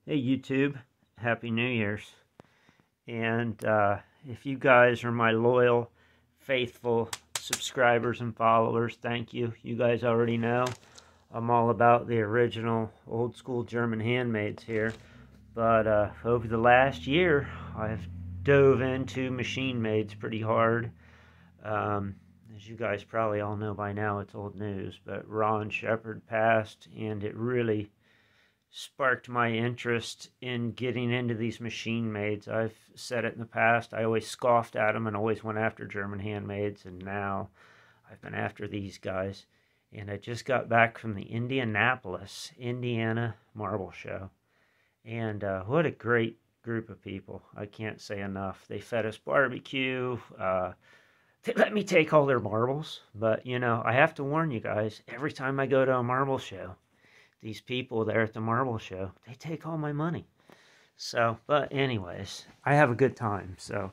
Hey YouTube, Happy New Year's. And if you guys are my loyal, faithful subscribers and followers, thank you. You guys already know I'm all about the original old school German handmaids here. But over the last year, I've dove into machine maids pretty hard. As you guys probably all know by now, it's old news, but Ron Shepard passed, and it really sparked my interest in getting into these machine maids. I've said it in the past, I always scoffed at them and always went after German handmaids, and now I've been after these guys. And I just got back from the Indianapolis, Indiana Marble Show. And what a great group of people. I can't say enough. They fed us barbecue. They let me take all their marbles. But, you know, I have to warn you guys, every time I go to a marble show, these people there at the marble show, they take all my money. So, but anyways, I have a good time. So,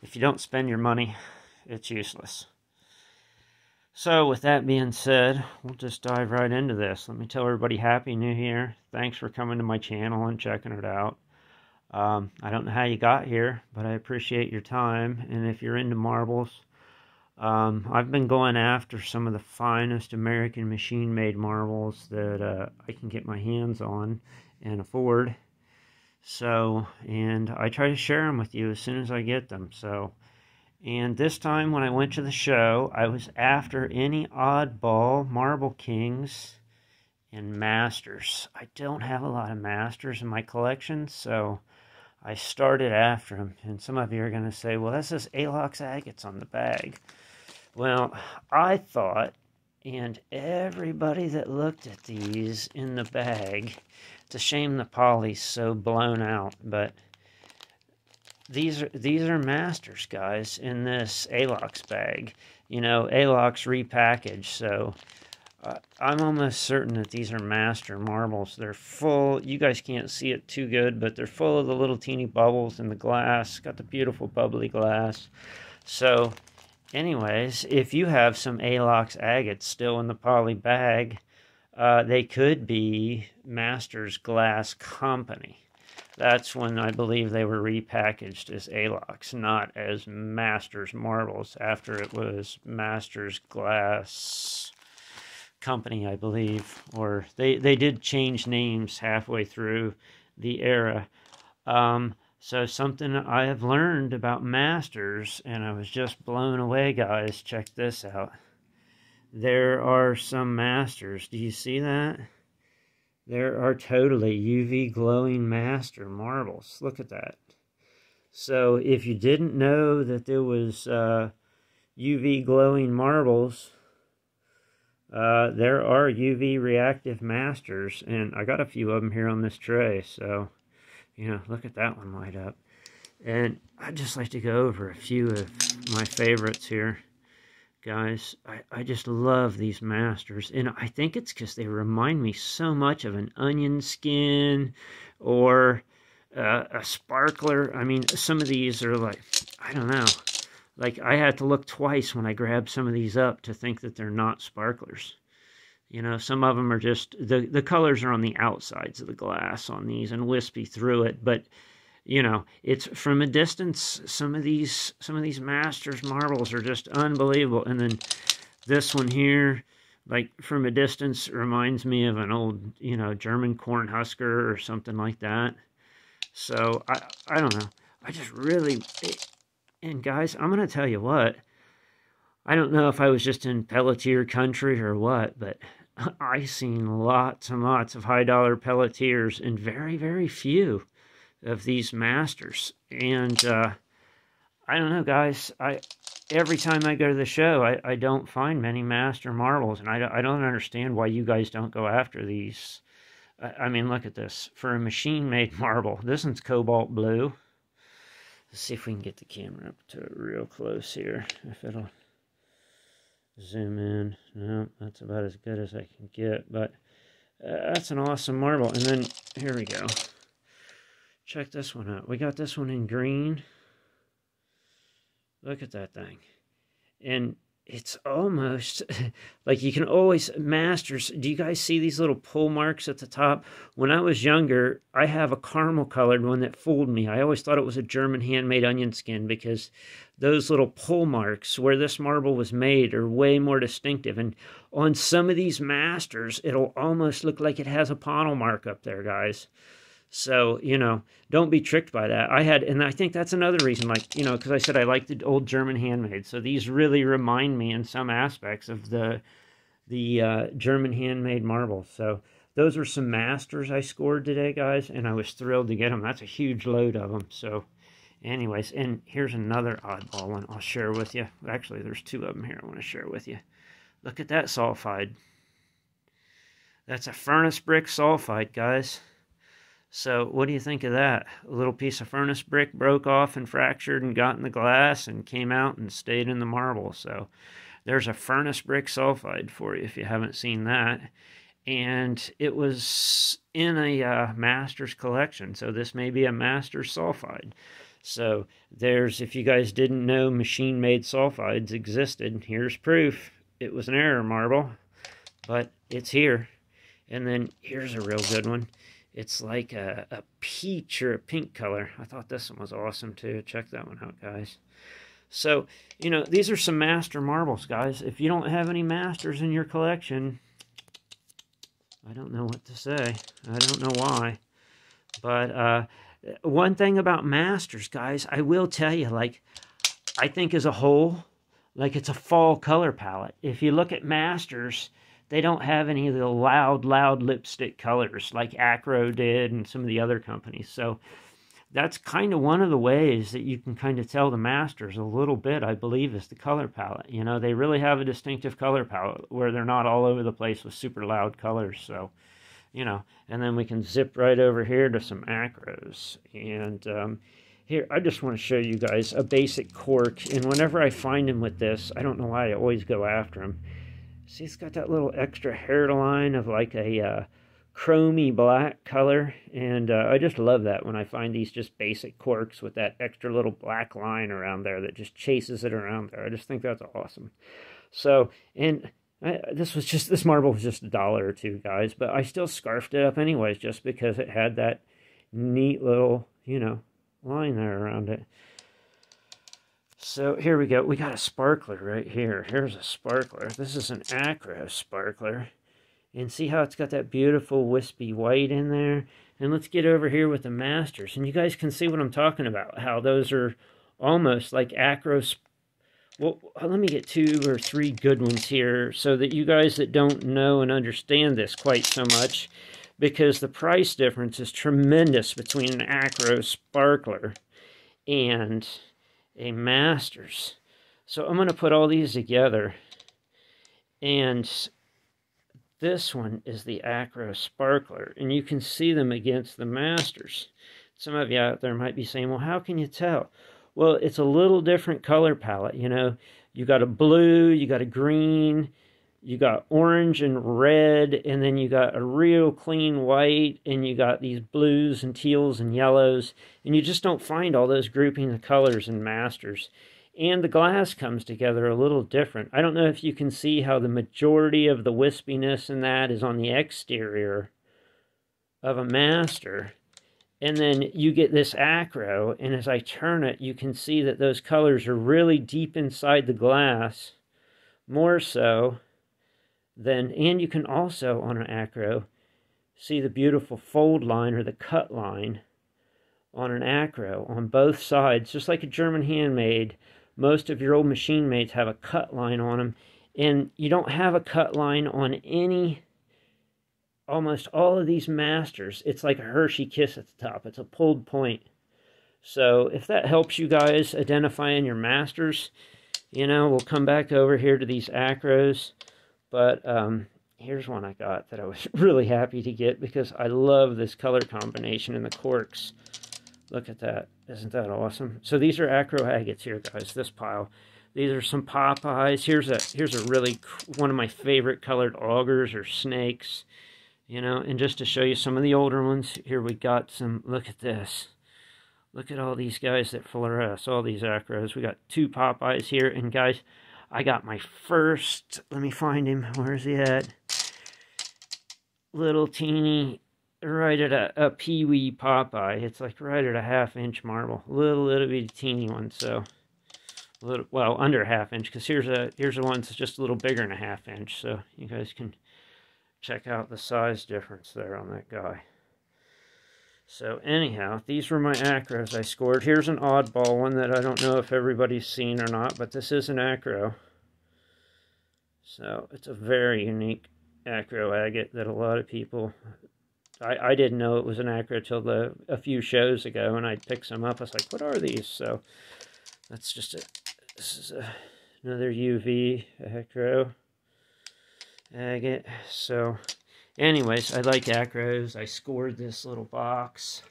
if you don't spend your money, it's useless. So, with that being said, we'll just dive right into this. Let me tell everybody Happy New Year. Thanks for coming to my channel and checking it out. I don't know how you got here, but I appreciate your time. And if you're into marbles, I've been going after some of the finest American machine-made marbles that I can get my hands on and afford. So, and I try to share them with you as soon as I get them. So, and this time when I went to the show, I was after any oddball Marble Kings and Masters. I don't have a lot of Masters in my collection, so I started after them. And some of you are going to say, well, that says Alox agates on the bag. Well, I thought, and everybody that looked at these in the bag, it's a shame the poly's so blown out, but these are Masters, guys, in this Alox bag. You know, Alox repackaged, so I'm almost certain that these are Master marbles. They're full, you guys can't see it too good, but they're full of the little teeny bubbles in the glass. Got the beautiful bubbly glass. So anyways, if you have some Alox agates still in the poly bag, they could be Masters Glass Company. That's when I believe they were repackaged as Alox, not as Masters marbles, after it was Masters Glass Company, I believe. Or they did change names halfway through the era. So something I have learned about Masters, and I was just blown away, guys. Check this out. There are some Masters. Do you see that? There are totally UV glowing Master marbles. Look at that. So if you didn't know that there was UV glowing marbles, there are UV reactive Masters, and I got a few of them here on this tray, so you know, look at that one light up. And I'd just like to go over a few of my favorites here. Guys, I just love these Masters. And I think it's because they remind me so much of an onion skin or a sparkler. I mean, some of these are like, I don't know. Like, I had to look twice when I grabbed some of these up to think that they're not sparklers. You know, some of them are just, the colors are on the outsides of the glass on these and wispy through it, but, you know, it's from a distance, some of these Masters marbles are just unbelievable. And then this one here, like, from a distance, reminds me of an old, you know, German corn husker or something like that. So, I don't know. I just really, and guys, I'm going to tell you what, I don't know if I was just in Pelletier country or what, but I've seen lots and lots of high-dollar Pelletiers and very, very few of these Masters. And I don't know, guys. Every time I go to the show, I don't find many Master marbles, and I don't understand why you guys don't go after these. I mean, look at this. For a machine-made marble, this one's cobalt blue. Let's see if we can get the camera up to it real close here, if it'll zoom in. No, that's about as good as I can get, but that's an awesome marble. And then, here we go. Check this one out. We got this one in green. Look at that thing. And it's almost like you can always, masters, do you guys see these little pull marks at the top? When I was younger, I have a caramel colored one that fooled me. I always thought it was a German handmade onion skin because those little pull marks where this marble was made are way more distinctive. And on some of these masters, it'll almost look like it has a panel mark up there, guys. So, you know, don't be tricked by that. And I think that's another reason, like, you know, because I said I like the old German handmade. So these really remind me in some aspects of the German handmade marbles. So those are some masters I scored today, guys, and I was thrilled to get them. That's a huge load of them. So anyways, and here's another oddball one I'll share with you. Actually, there's two of them here I want to share with you. Look at that sulfide. That's a furnace brick sulfide, guys. So what do you think of that? A little piece of furnace brick broke off and fractured and got in the glass and came out and stayed in the marble. So there's a furnace brick sulfide for you if you haven't seen that. And it was in a master's collection. So this may be a master's sulfide. So there's, if you guys didn't know machine-made sulfides existed, here's proof. It was an error marble, but it's here. And then here's a real good one. It's like a peach or a pink color. I thought this one was awesome too. Check that one out, guys. So, you know, these are some master marbles, guys. If you don't have any masters in your collection, I don't know what to say. I don't know why. But one thing about masters, guys, I will tell you, like, I think as a whole, like it's a fall color palette. If you look at masters, they don't have any of the loud lipstick colors like Acro did and some of the other companies. So that's kind of one of the ways that you can kind of tell the masters a little bit, I believe, is the color palette. You know, they really have a distinctive color palette where they're not all over the place with super loud colors. So, you know, and then we can zip right over here to some Acros. And here, I just want to show you guys a basic cork. And whenever I find them with this, I don't know why I always go after them. See, it's got that little extra hairline of like a chromy black color. And I just love that when I find these just basic corks with that extra little black line around there that just chases it around there. I just think that's awesome. So, and this marble was just $1 or $2, guys. But I still scarfed it up anyways just because it had that neat little, you know, line there around it. So here we go. We got a sparkler right here. Here's a sparkler. This is an Acro sparkler. And see how it's got that beautiful wispy white in there? And let's get over here with the masters. And you guys can see what I'm talking about. How those are almost like Acro. Well, let me get 2 or 3 good ones here so that you guys that don't know and understand this quite so much, because the price difference is tremendous between an Acro sparkler and a masters. So I'm going to put all these together, and this one is the Acro sparkler, and you can see them against the masters. Some of you out there might be saying, well, how can you tell? Well, it's a little different color palette. You know, you got a blue, you got a green, you got orange and red, and then you got a real clean white, and you got these blues and teals and yellows, and you just don't find all those groupings of colors in masters. And the glass comes together a little different. I don't know if you can see how the majority of the wispiness in that is on the exterior of a master. And then you get this Acro, and as I turn it, you can see that those colors are really deep inside the glass, more so than, and you can also, on an Acro, see the beautiful fold line or the cut line on an Acro on both sides, just like a German handmade. Most of your old machine mades have a cut line on them, and you don't have a cut line on almost all of these masters. It's like a Hershey kiss at the top. It's a pulled point. So if that helps you guys identifying your masters, you know, we'll come back over here to these Acros. But here's one I got that I was really happy to get because I love this color combination in the corks. Look at that. Isn't that awesome? So these are Acro agates here, guys, this pile. These are some Popeyes. Here's a really, one of my favorite colored augers or snakes. You know, and just to show you some of the older ones, here we got some, look at this. Look at all these guys that fluoresce, all these Acros. We got 2 Popeyes here, and guys, I got my first, let me find him, where's he at? Little teeny, right at a peewee Popeye. It's like right at a 1/2 inch marble. Little bitty teeny one, so a little, well, under a 1/2 inch, because here's a one that's just a little bigger than a 1/2 inch, so you guys can check out the size difference there on that guy. So anyhow, these were my Acros I scored. Here's an oddball one that I don't know if everybody's seen or not, but this is an Acro. So it's a very unique Acro agate that a lot of people, I didn't know it was an Acro till a few shows ago, and I picked some up. I was like, what are these? So that's just this is another UV Acro agate. So anyways, I like Acros. I scored this little box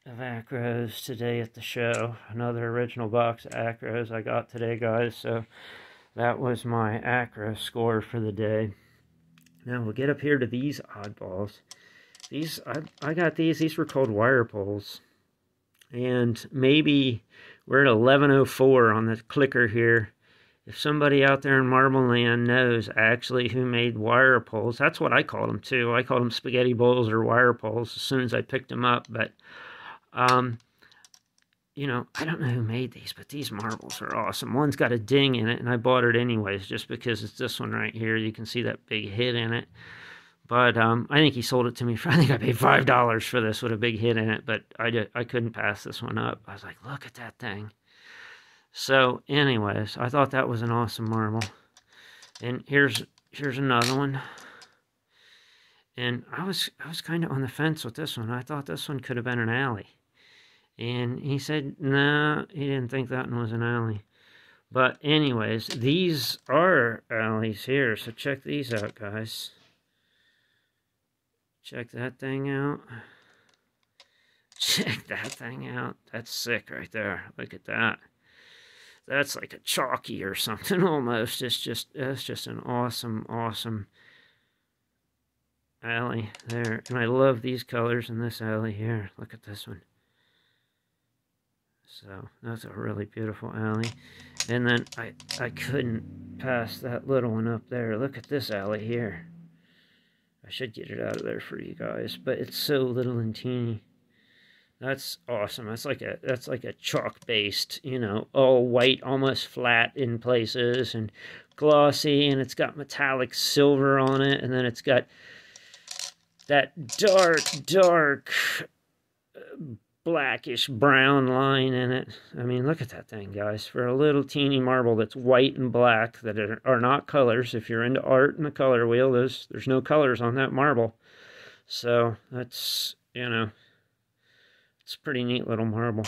of Acros today at the show. Another original box of Acros I got today, guys. So that was my Acro score for the day. Now we'll get up here to these oddballs. These, I got these. These were called wire pulls. And maybe we're at 11:04 on the clicker here. If somebody out there in Marble Land knows actually who made wire pulls, that's what I called them too. I called them spaghetti bowls or wire pulls as soon as I picked them up. But, you know, I don't know who made these, but these marbles are awesome. One's got a ding in it, and I bought it anyways just because it's this one right here. You can see that big hit in it. But I think he sold it to me for, I think I paid $5 for this with a big hit in it, but I couldn't pass this one up. I was like, look at that thing. So, anyways, I thought that was an awesome marble. And here's another one. And I was kind of on the fence with this one. I thought this one could have been an alley. And he said, nah, he didn't think that one was an alley. But anyways, these are alleys here. So check these out, guys. Check that thing out. Check that thing out. That's sick right there. Look at that. That's like a chalky or something almost. That's just an awesome, awesome alley there. And I love these colors in this alley here. Look at this one. So that's a really beautiful alley. And then I couldn't pass that little one up there. Look at this alley here. I should get it out of there for you guys, but it's so little and teeny. That's awesome. That's like a chalk-based, you know, all white, almost flat in places, and glossy, and it's got metallic silver on it, and then it's got that dark blackish brown line in it. I mean, look at that thing, guys. For a little teeny marble that's white and black, that are not colors. If you're into art and the color wheel, there's no colors on that marble. So that's, you know, it's a pretty neat little marble.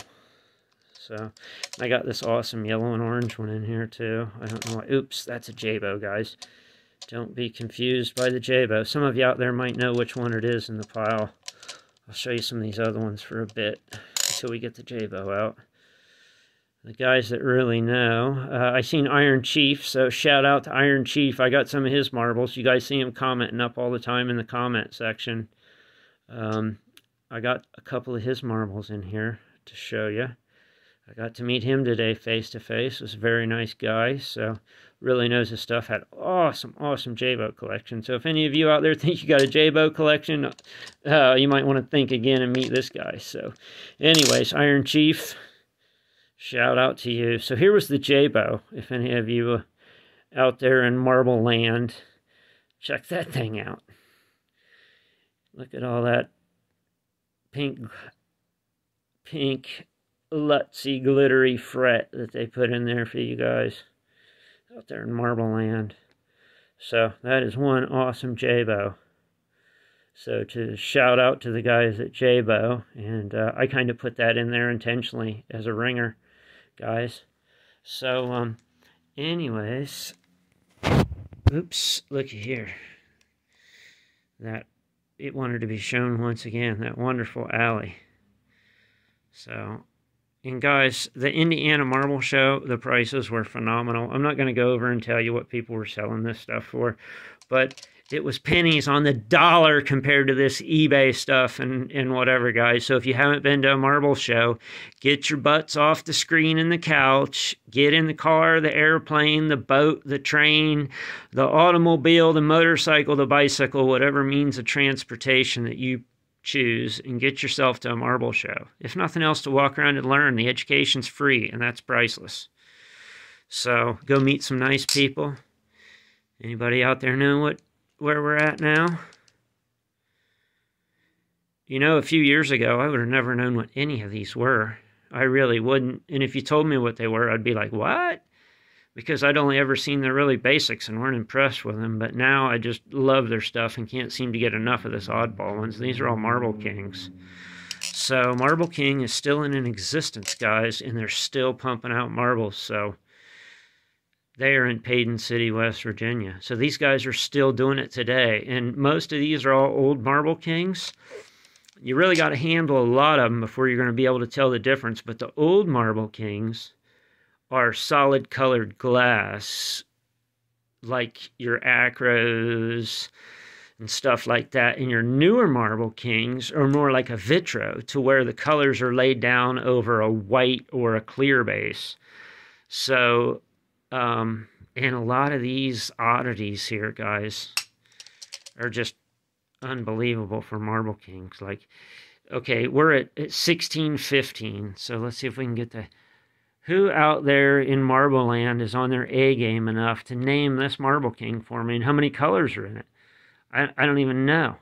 So I got this awesome yellow and orange one in here too. I don't know why. Oops, that's a J-bow, guys. Don't be confused by the J-bow. Some of you out there might know which one it is in the pile. I'll show you some of these other ones for a bit until we get the J-bow out. The guys that really know. I seen Iron Chief, so shout out to Iron Chief. I got some of his marbles. You guys see him commenting up all the time in the comment section. I got a couple of his marbles in here to show you. I got to meet him today face to face. Was a very nice guy, so really knows his stuff. Had awesome J-bow collection. So if any of you out there think you got a J-bow collection, you might want to think again and meet this guy. So anyways, Iron Chief, shout out to you. So here was the J-bow. If any of you out there in Marble Land, check that thing out. Look at all that pink lutsy glittery fret that they put in there for you guys out there in Marble Land. So that is one awesome J-bow. So to shout out to the guys at J-bow, and I kind of put that in there intentionally as a ringer, guys. So anyways, oops, looky here. That it wanted to be shown once again, that wonderful alley. So, and guys, the Indiana Marble Show, the prices were phenomenal. I'm not going to go over and tell you what people were selling this stuff for, but it was pennies on the dollar compared to this eBay stuff and whatever, guys. So if you haven't been to a marble show, get your butts off the screen and the couch. Get in the car, the airplane, the boat, the train, the automobile, the motorcycle, the bicycle, whatever means of transportation that you choose, and get yourself to a marble show. If nothing else, to walk around and learn. The education's free, and that's priceless. So go meet some nice people. Anybody out there know where we're at now? You know, a few years ago, I would have never known what any of these were. I really wouldn't. And if you told me what they were, I'd be like, what? Because I'd only ever seen the really basics and weren't impressed with them. But now I just love their stuff and can't seem to get enough of this oddball ones. These are all Marble Kings. So Marble King is still in existence, guys, and they're still pumping out marbles. So they are in Paden City, West Virginia. So these guys are still doing it today. And most of these are all old Marble Kings. You really got to handle a lot of them before you're going to be able to tell the difference. But the old Marble Kings are solid colored glass, like your Acros and stuff like that. And your newer Marble Kings are more like a vitro, to where the colors are laid down over a white or a clear base. So and a lot of these oddities here, guys, are just unbelievable for Marble Kings. Like, okay, we're at 1615, so let's see if we can get the... Who out there in Marble Land is on their A game enough to name this Marble King for me, and how many colors are in it? I don't even know.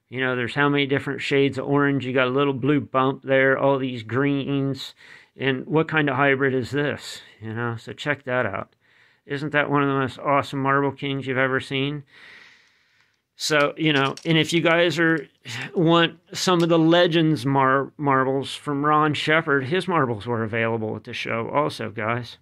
You know, there's how many different shades of orange. You got a little blue bump there, all these greens. And what kind of hybrid is this? You know, so check that out. Isn't that one of the most awesome Marble Kings you've ever seen? So, you know, and if you guys want some of the Legends marbles from Ron Shepard, his marbles were available at the show also, guys.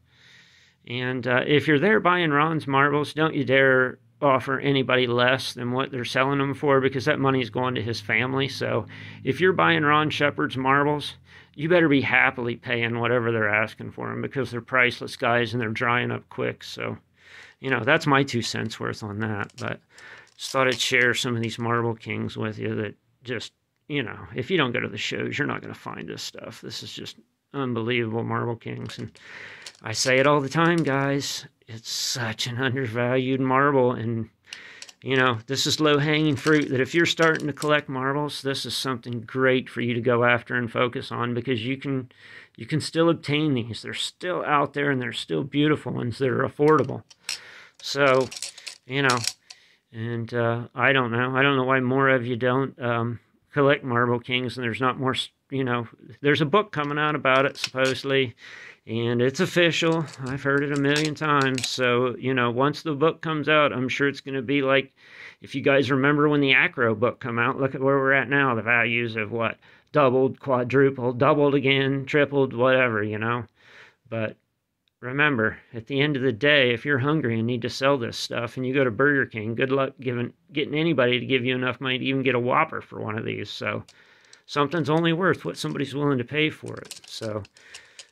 And if you're there buying Ron's marbles, don't you dare offer anybody less than what they're selling them for, because that money is going to his family. So if you're buying Ron Shepard's marbles, you better be happily paying whatever they're asking for them, because they're priceless, guys, and they're drying up quick. So, you know, that's my 2 cents worth on that. But just thought I'd share some of these Marble Kings with you that just, you know, if you don't go to the shows, you're not going to find this stuff. This is just unbelievable Marble Kings. And I say it all the time, guys. It's such an undervalued marble. And, you know, this is low-hanging fruit, that if you're starting to collect marbles, this is something great for you to go after and focus on, because you can still obtain these. They're still out there, and they're still beautiful ones that are affordable. So, you know, and I don't know why more of you don't collect Marble Kings, and there's not more, you know, there's a book coming out about it, supposedly, and it's official. I've heard it a million times. So, you know, once the book comes out, I'm sure it's going to be like, if you guys remember when the Acro book came out, look at where we're at now. The values have, what, doubled, quadrupled, doubled again, tripled, whatever, you know. But remember, at the end of the day, if you're hungry and need to sell this stuff, and you go to Burger King, good luck getting anybody to give you enough money to even get a Whopper for one of these. So something's only worth what somebody's willing to pay for it. So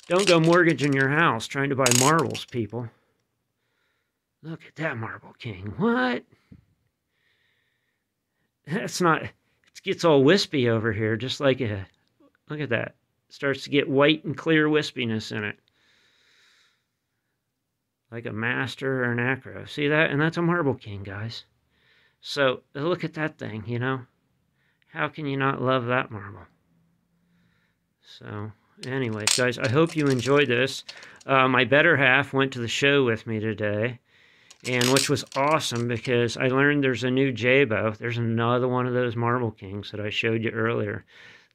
don't go mortgaging your house trying to buy marbles, people. Look at that Marble King. What? That's not... It gets all wispy over here, just like a... Look at that. It starts to get white and clear wispiness in it. Like a Master or an Acro. See that? And that's a Marble King, guys. So, look at that thing, you know? How can you not love that marble? So, anyways, guys, I hope you enjoyed this. My better half went to the show with me today, and which was awesome, because I learned there's a new J-bow. There's another one of those Marble Kings that I showed you earlier.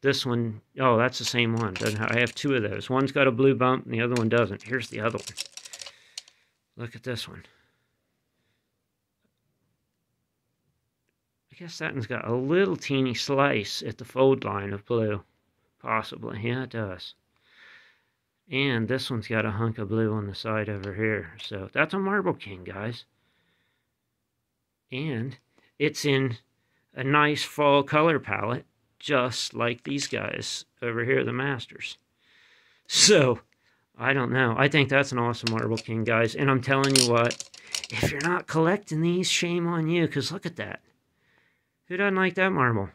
This one, oh, that's the same one. I have 2 of those. One's got a blue bump, and the other one doesn't. Here's the other one. Look at this one. I guess that one's got a little teeny slice at the fold line of blue. Possibly. Yeah, it does. And this one's got a hunk of blue on the side over here. So that's a Marble King, guys. And it's in a nice fall color palette, just like these guys over here, the Masters. So I don't know. I think that's an awesome Marble King, guys. And I'm telling you what, if you're not collecting these, shame on you, because look at that. Who doesn't like that marble?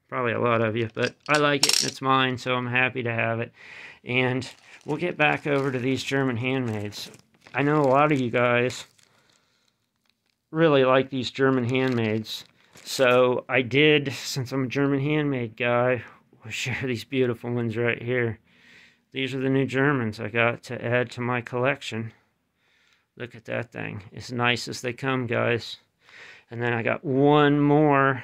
Probably a lot of you, but I like it. It's mine, so I'm happy to have it. And we'll get back over to these German handmades. I know a lot of you guys really like these German handmades. So I did, since I'm a German handmade guy, we'll share these beautiful ones right here. These are the new Germans I got to add to my collection. Look at that thing. As nice as they come, guys. And then I got one more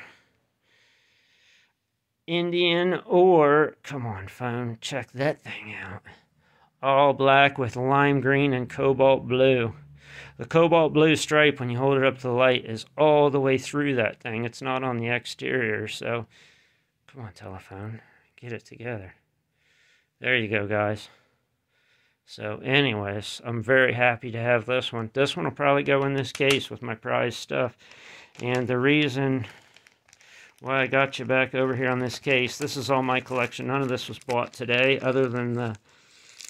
Indian ore. Come on, phone. Check that thing out. All black with lime green and cobalt blue. The cobalt blue stripe, when you hold it up to the light, is all the way through that thing. It's not on the exterior, so come on, telephone. Get it together. There you go, guys. So anyways, I'm very happy to have this one. This one will probably go in this case with my prize stuff. And the reason why I got you back over here on this case, this is all my collection. None of this was bought today other than the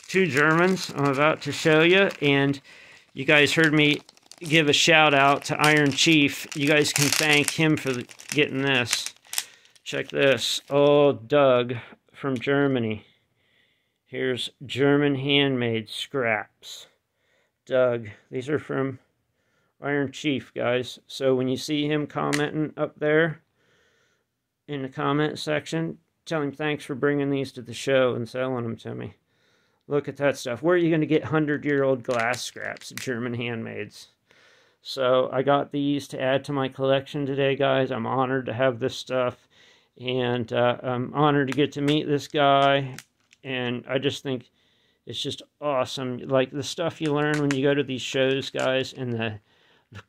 two Germans I'm about to show you. And you guys heard me give a shout out to Iron Chief. You guys can thank him for getting this. Check this. Oh, Doug from Germany. Here's German handmade scraps. Doug. These are from Iron Chief, guys. So when you see him commenting up there in the comment section, tell him thanks for bringing these to the show and selling them to me. Look at that stuff. Where are you going to get 100-year-old glass scraps, German handmades? So I got these to add to my collection today, guys. I'm honored to have this stuff. And I'm honored to get to meet this guy. And I just think it's just awesome. Like the stuff you learn when you go to these shows, guys, and the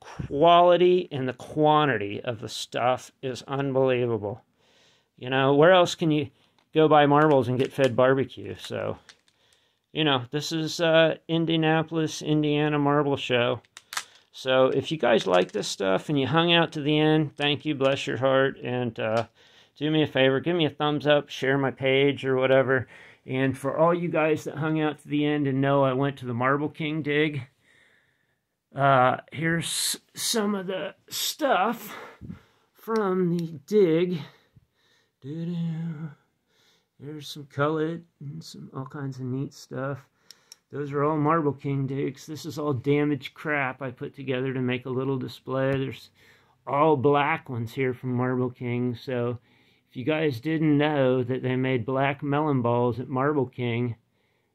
quality and the quantity of the stuff is unbelievable. You know, where else can you go buy marbles and get fed barbecue? So, you know, this is Indianapolis, Indiana Marble Show. So if you guys like this stuff and you hung out to the end, thank you, bless your heart. And do me a favor, give me a thumbs up, share my page or whatever. And for all you guys that hung out to the end and know I went to the Marble King dig, here's some of the stuff from the dig. There's some colored and some all kinds of neat stuff. Those are all Marble King digs. This is all damaged crap I put together to make a little display. There's all black ones here from Marble King. So if you guys didn't know that they made black melon balls at Marble King,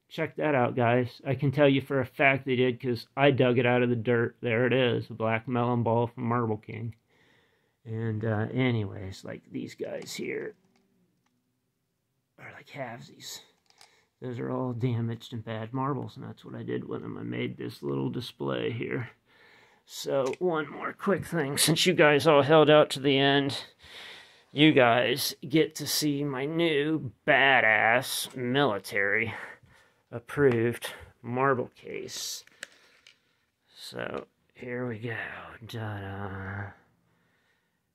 check that out, guys. I can tell you for a fact they did because I dug it out of the dirt. There it is, a black melon ball from Marble King. And anyways, like these guys here are like halvesies. Those are all damaged and bad marbles, and that's what I did with them. I made this little display here. So one more quick thing. Since you guys all held out to the end, you guys get to see my new badass military approved marble case. So here we go. Ta-da.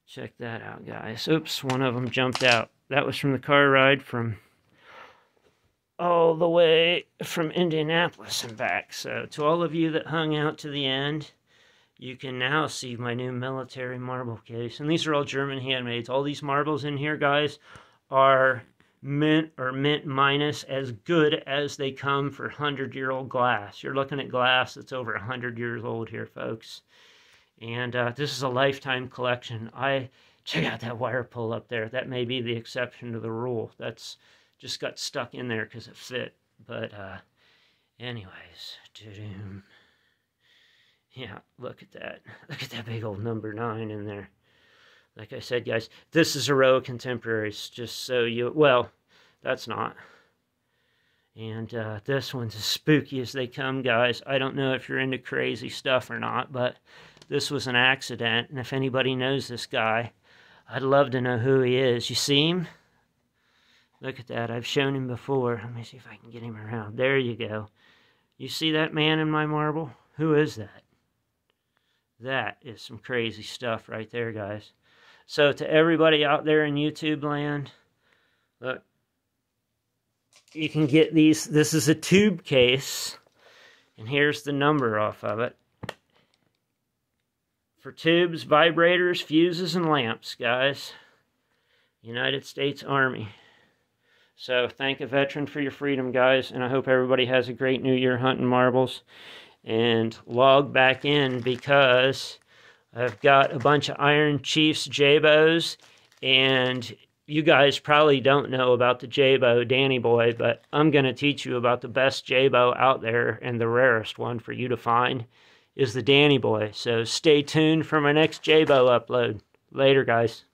Check that out, guys. Oops, one of them jumped out. That was from the car ride from all the way from Indianapolis and back. So to all of you that hung out to the end, you can now see my new military marble case. And these are all German handmades. All these marbles in here, guys, are mint or mint minus, as good as they come for 100-year-old glass. You're looking at glass that's over 100 years old here, folks. And this is a lifetime collection. Check out that wire pull up there. That may be the exception to the rule. That's just got stuck in there because it fit. But anyways, yeah, look at that. Look at that big old number 9 in there. Like I said, guys, this is a row of contemporaries, just so you... Well, that's not. And this one's as spooky as they come, guys. I don't know if you're into crazy stuff or not, but this was an accident. And if anybody knows this guy, I'd love to know who he is. You see him? Look at that. I've shown him before. Let me see if I can get him around. There you go. You see that man in my marble? Who is that? That is some crazy stuff right there, guys. So to everybody out there in YouTube land, look, you can get these. This is a tube case, and here's the number off of it. for tubes, vibrators, fuses, and lamps, guys. United States Army. So thank a veteran for your freedom, guys, and I hope everybody has a great New Year hunting marbles. And log back in because I've got a bunch of Iron Chiefs J-bows, and you guys probably don't know about the J-bow Danny Boy, but I'm going to teach you about the best J-bow out there, and the rarest one for you to find is the Danny Boy. So stay tuned for my next J-bow upload. Later, guys.